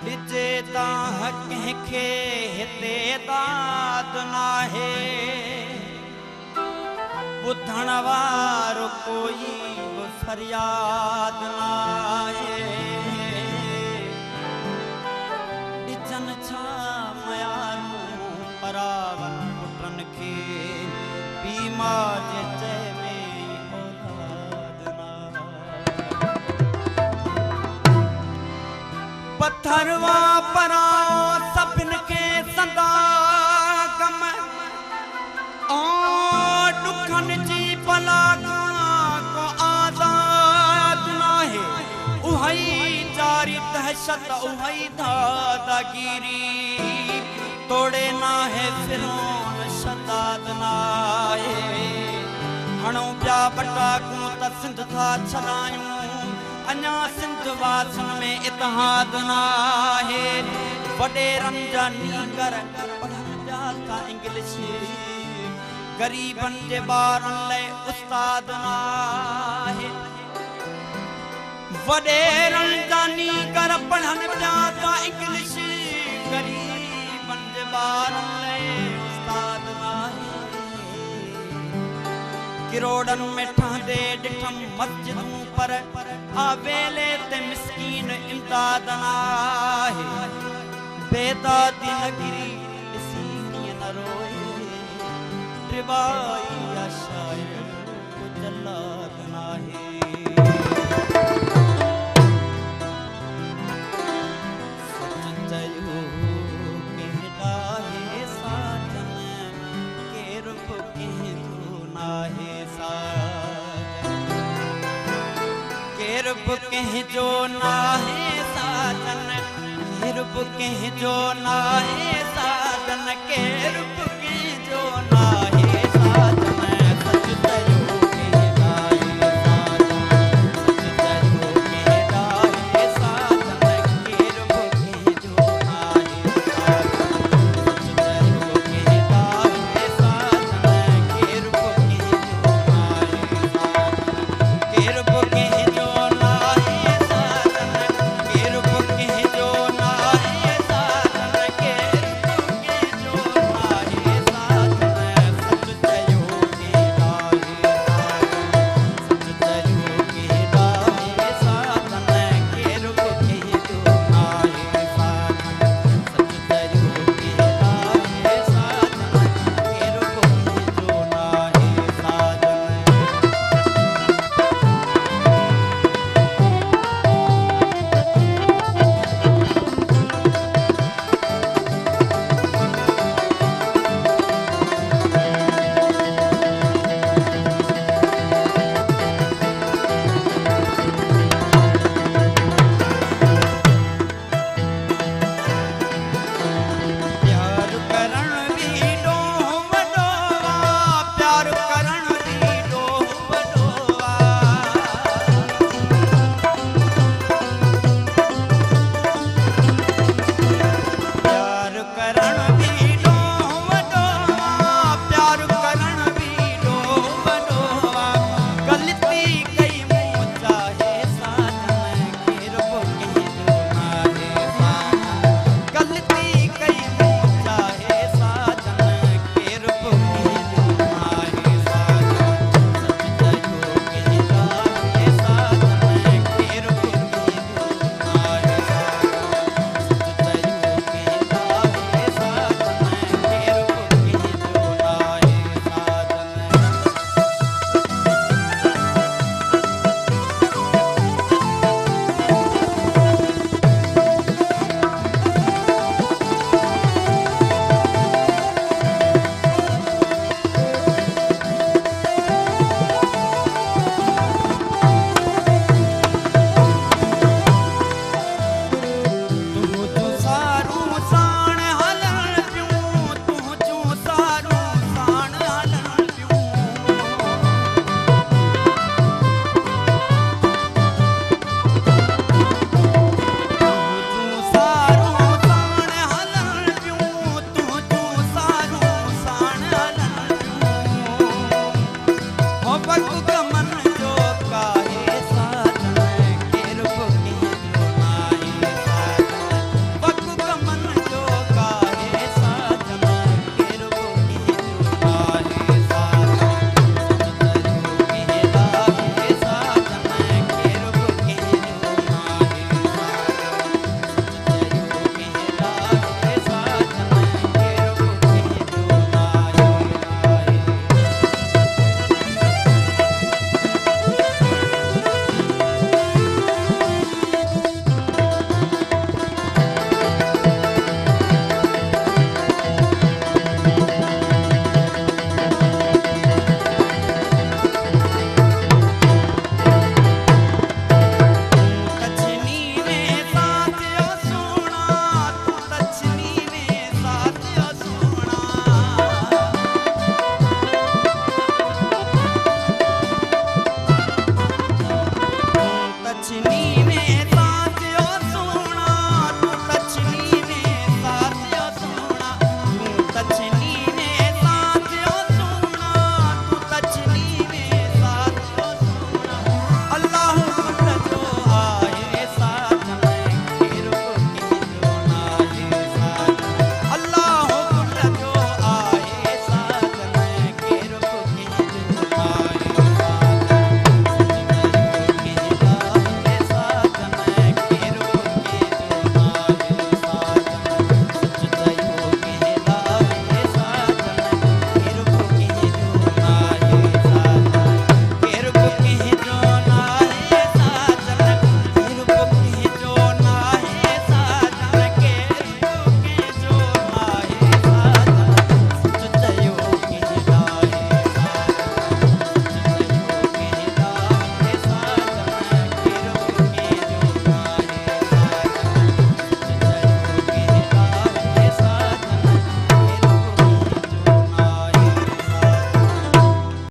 ॾिजे ता कंहिंखे हिते दाद नाहे ॿुधण वारो कोई बि फरियाद नाहे ॾिजनि छा मयारूं परावन पुटनि खे पीउ माउ जे चए में औलाद नाहे पत्थरवा पराओ सभिनि खे संदा गम दुखनि जी भला को आज़ाद नाहे उहई जारी दहशत उहई दादागिरी तोड़े नाहे फिरौन शदाद नाहे हणो ॿिया बटाकूं त सिंध था छॾायूं अञा सिंध वासन में इतिहाद नाहे वॾेरनि जा नीकर पढ़नि जा था इंग्लिश गरीबनि जे ॿारनि लाइ उस्ताद नाहे वॾेरनि जा नीकर पढ़नि पिया था इंग्लिश गरीबनि जे ॿारनि लाइ उस्ताद नाहे किरोड़नि में ठहंदे ॾिठमि मस्जिदूं पर आवेले ते मिस्कीन इमदाद नाहे बेदादी नगरी ॾिसी कीअं न रोए रिवाई या शायर को जल्लाद नाहे सच चयो कंहिं ॾाहे साजन केर बि कंहिंजो नाहे साजन केर बि कंहिंजो नाहे साजन केर बि कंहिंजो नाहे साजन केर बि कंहिंजो